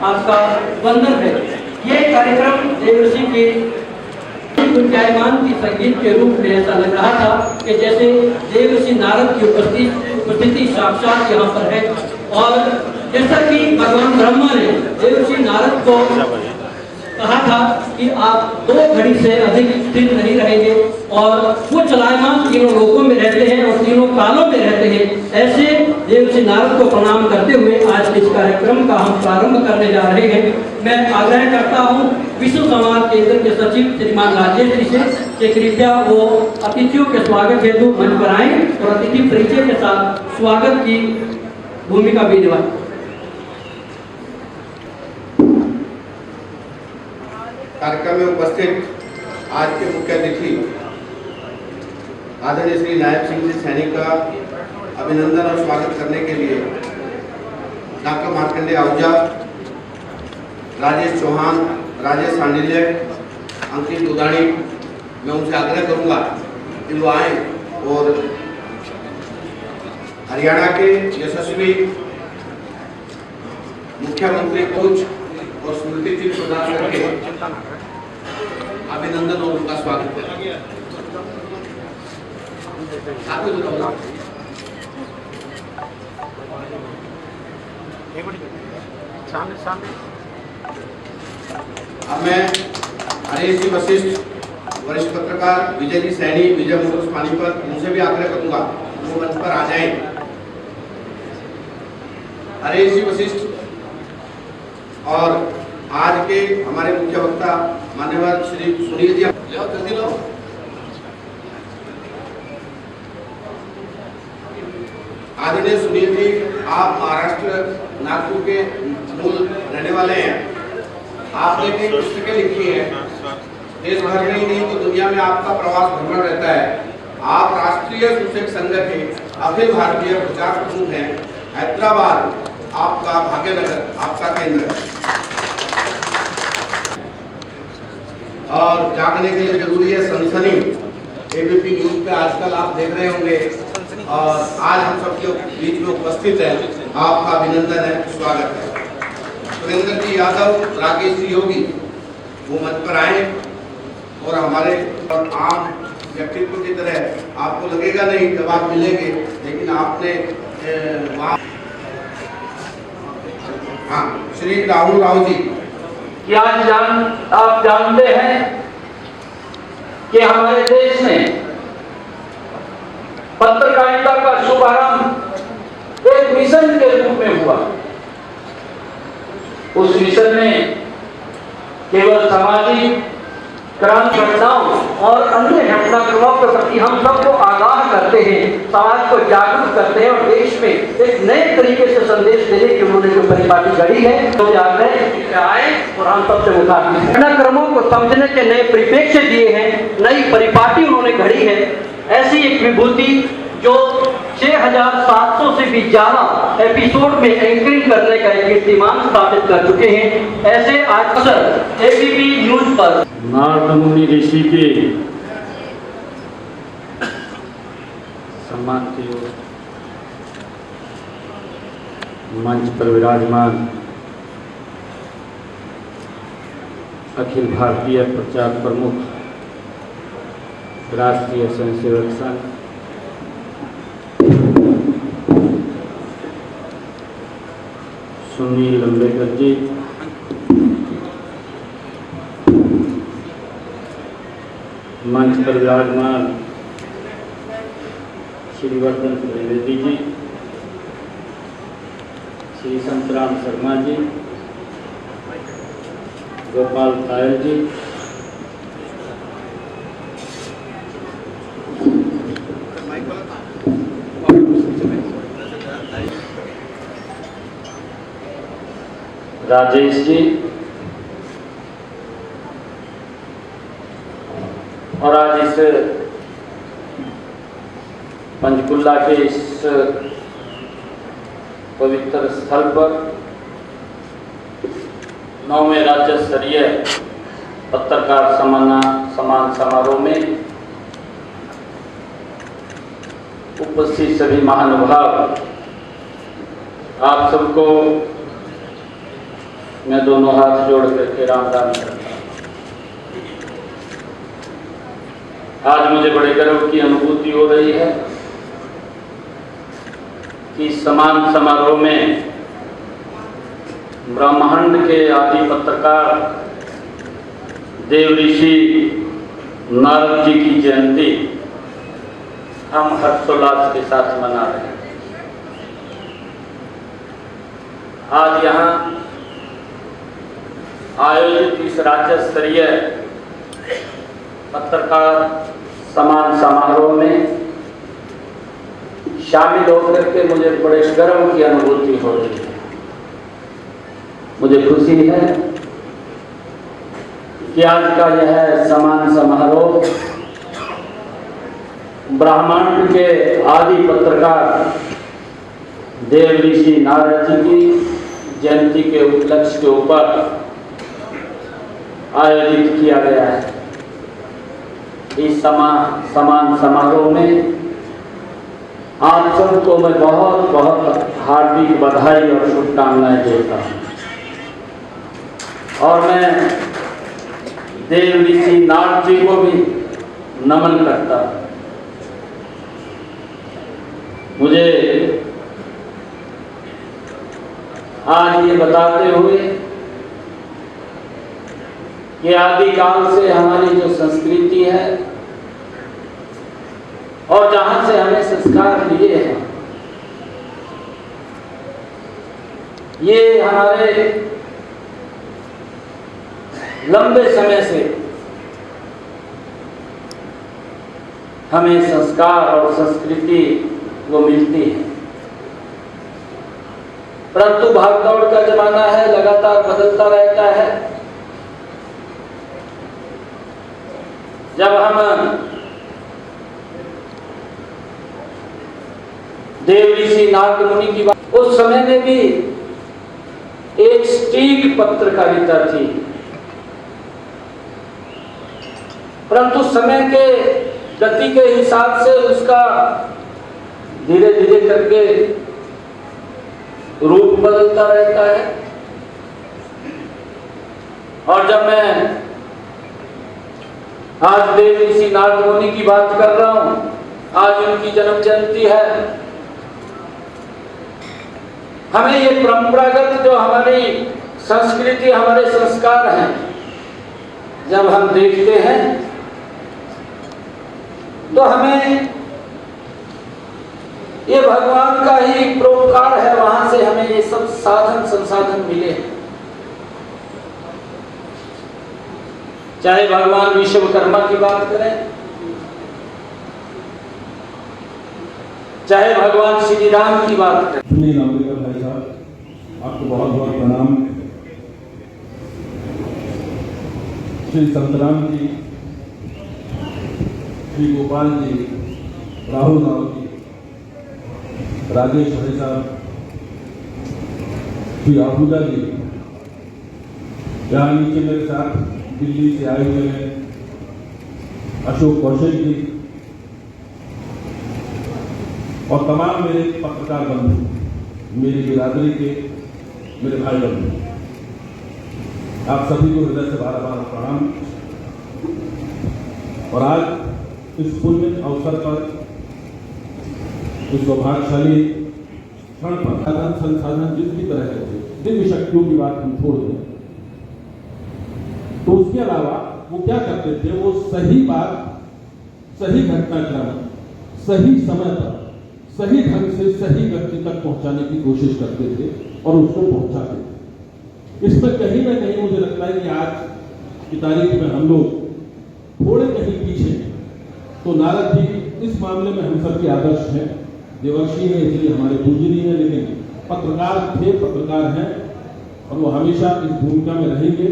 आपका वंदन है। ये कार्यक्रम देवर्षि के गुंजायमान की संगीत के रूप में ऐसा लग रहा था कि जैसे देवर्षि नारद की उपस्थिति साक्षात यहाँ पर है। और जैसा कि भगवान ब्रह्मा ने देवर्षि नारद को कहा था कि आप 2 घड़ी से अधिक स्थिर नहीं रहेंगे, और वो चलायमान तीनों लोकों में रहते हैं और तीनों कालों में रहते हैं। ऐसे देवर्षि नारद को प्रणाम करते हुए आज के इस कार्यक्रम का हम प्रारंभ करने जा रहे हैं। मैं आग्रह करता हूँ विश्व संवाद केंद्र के सचिव श्रीमान राजेश जी से कि कृपया वो अतिथियों के स्वागत हेतु मंच पर आएं और अतिथि परिचय के साथ स्वागत की भूमिका भी निभाएं। कार्यक्रम में उपस्थित आज के मुख्य अतिथि आदरणीय श्री नायब सिंह जी सैनी का अभिनंदन और स्वागत करने के लिए डॉक्टर मार्कंडेय आहूजा, राजेश चौहान, राजेश सांडिल्य, अंकित दुधानी, मैं उनसे आग्रह करूंगा कि वो आए और हरियाणा के यशस्वी मुख्यमंत्री कोच और स्मृति चिन्ह प्रदान करके अभिनंदन और उनका स्वागत करें। अब मैं हरीश जी वशिष्ठ, वरिष्ठ पत्रकार विजय जी सैनी, विजय मोटर्स पानीपत, उनसे भी आग्रह करूंगा वो मंच पर आ जाएं। हरीश जी वशिष्ठ और आज के हमारे मुख्य वक्ता मान्यवर श्री सुनील जी, जल्दी लो। आदरणीय सुनील जी, आप महाराष्ट्र नागपुर के मूल रहने वाले हैं। आपने कई पुस्तकें लिखी हैं, देश भर में ही नहीं तो दुनिया में आपका प्रवास भ्रमण रहता है। आप राष्ट्रीय सूचक संघ के अखिल भारतीय प्रचार प्रमुख हैं। हैदराबाद आपका भाग्यनगर आपका केंद्र है और जानने के लिए जरूरी है सनसनी। एबीपी न्यूज पे आजकल आप देख रहे होंगे और आज हम सबके बीच में उपस्थित है, आपका अभिनंदन है, स्वागत है। सुरेंद्र जी यादव, राकेश जी योगी वो मंच पर आए और हमारे आम व्यक्तित्व की तरह आपको लगेगा नहीं जब आप मिलेंगे, लेकिन आपने वहाँ हाँ श्री राहुल राव जी, क्या आप जानते हैं कि हमारे देश में पत्रकारिता का शुभारंभ एक मिशन के रूप में हुआ। उस मिशन में केवल सामाजिक क्रांति घटनाओं और अन्य घटनाक्रमों के प्रति हम सबको आगाह करते हैं, समाज को जागरूक करते हैं और देश में एक नए तरीके से संदेश देने की उन्होंने जो परिपाटी गढ़ी है तो आए और हम सबसे मुखातिब घटनाक्रमों को समझने के नए परिप्रेक्ष्य दिए हैं, नई परिपाटी उन्होंने गढ़ी है। ऐसी एक विभूति जो 6700 से भी ज्यादा एपिसोड में एंकरिंग करने का एक कीर्तिमान स्थापित कर चुके हैं, ऐसे आज अक्सर एबीपी न्यूज पर नारद मुनि ऋषि के सम्मान के मंच पर विराजमान अखिल भारतीय प्रचार प्रमुख राष्ट्रीय स्वयंसेवक संघ सुनील अम्बेडकर जी, मंच पर विराजमान श्री वर्धन त्रिवेदी जी, श्री संतराम शर्मा जी, गोपाल कायल जी, राजेश जी और आज इस पंचकुला के इस पवित्र स्थल पर 9वें राज्य स्तरीय पत्रकार सम्मान समारोह में उपस्थित सभी महानुभाव, आप सबको मैं दोनों हाथ जोड़ करके राम राम करता हूँ। आज मुझे बड़े गर्व की अनुभूति हो रही है कि समान समारोह में ब्रह्मांड के आदि पत्रकार देव ऋषि नारद जी की जयंती हम हर्षोल्लास के साथ मना रहे हैं। आज यहाँ आयोजित इस राज्य स्तरीय पत्रकार सम्मान समारोह में शामिल होकर के मुझे बड़े गर्व की अनुभूति हो रही है। मुझे खुशी है कि आज का यह सम्मान समारोह ब्रह्मांड के आदि पत्रकार देव ऋषि नारद जी की जयंती के उपलक्ष्य के ऊपर आयोजित किया गया है। इस सम्मान समारोह में आप सबको मैं बहुत बहुत हार्दिक बधाई और शुभकामनाएं देता हूँ और मैं देव ऋषि नारद जी को भी नमन करता हूँ। मुझे आज ये बताते हुए कि आदिकाल से हमारी जो संस्कृति है और जहां से हमें संस्कार मिले हैं, ये हमारे लंबे समय से हमें संस्कार और संस्कृति वो मिलती है। परंतु भागदौड़ का जमाना है, लगातार बदलता रहता है। जब हम देव ऋषि नारद मुनि की बात, उस समय में भी एक स्टीक पत्रकारिता थी, परंतु समय के गति के हिसाब से उसका धीरे धीरे करके रूप बदलता रहता है। और जब मैं आज देव ऋषि नारद मुनि की बात कर रहा हूं, आज उनकी जन्म जयंती है, हमें ये परंपरागत जो हमारी संस्कृति, हमारे संस्कार हैं, जब हम देखते हैं तो हमें ये भगवान का ही परोपकार है, वहां से हमें ये सब साधन संसाधन मिले। चाहे भगवान विश्वकर्मा की बात करें, चाहे भगवान श्री राम की बात करें। सुनील अम्बेडकर भाई साहब, आपको बहुत बहुत प्रणाम। श्री संतराम जी, श्री गोपाल जी, राहुल राव जी, राजेश भाई साहब, श्री आहूजा जी, यहाँ नीचे मेरे साथ दिल्ली से आए हुए हैं अशोक कौशल जी और तमाम मेरे पत्रकार बंधु, मेरी बिरादरी के मेरे भाई बंधु, आप सभी को हृदय से बार बार प्रणाम। और आज इस पुण्य अवसर पर, इस सौभाग्यशाली क्षण पर साधन संसाधन जिसकी तरह से दिव्य शक्तियों की बात हम छोड़ दें, तो उसके अलावा वो क्या करते थे, वो सही बात, सही घटनाक्रम, सही समय पर, सही ढंग से सही व्यक्ति तक पहुंचाने की कोशिश करते थे और उसको पहुंचाते थे। इसमें कहीं ना कहीं मुझे लगता है कि आज की तारीख में हम लोग थोड़े कहीं पीछे हैं। तो नारद जी इस मामले में हम सबके आदर्श हैं, देवर्षि है इसलिए हमारे पूजनीय है, लेकिन पत्रकार थे, पत्रकार हैं और वो हमेशा इस भूमिका में रहेंगे,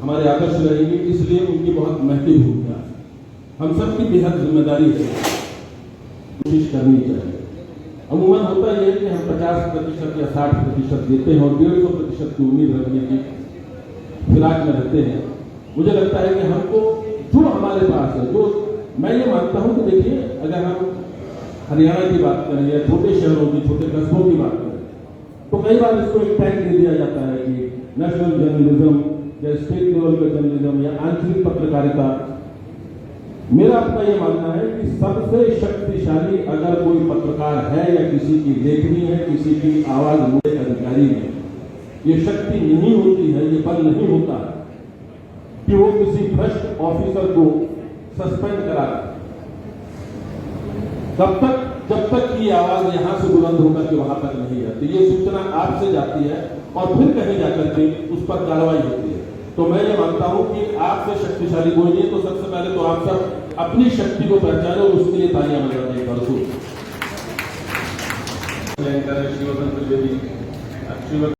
हमारे आदर्श रहेंगे, इसलिए उनकी बहुत महती भूमिका है। हम सबकी बेहद जिम्मेदारी है, कोशिश करनी चाहिए। अमूमन होता यह है कि हम 50% या 60% देते हैं और 150% की उम्मीद रखने की फिराक में रहते हैं। मुझे लगता है कि हमको जो हमारे पास है, जो मैं ये मानता हूं कि देखिए, अगर हम हरियाणा की बात करें या छोटे शहरों की, छोटे कस्बों की बात करें, तो कई बार इसको एक टैग दे दिया जाता है कि नेशनल जर्नलिज्म या स्टेट लेवल का जर्नलिज्म या आंचलिक पत्रकारिता, मेरा अपना ये मानना है कि सबसे शक्तिशाली अगर कोई पत्रकार है या किसी की लेखनी है, किसी की आवाज मुझे अधिकारी में, ये शक्ति नहीं होती है, ये बल नहीं होता कि वो किसी भ्रष्ट ऑफिसर को सस्पेंड करा जब तक की आवाज यहां से बुलंद होकर के वहां तक नहीं जाती। ये सूचना आपसे जाती है और फिर कहीं जाकर के उस पर कार्रवाई होती है। तो मैं ये मानता हूं कि आपसे शक्तिशाली कोई नहीं। तो सबसे पहले तो आप सब अपनी शक्ति को पहचाने और उसके लिए तालियां बजाने का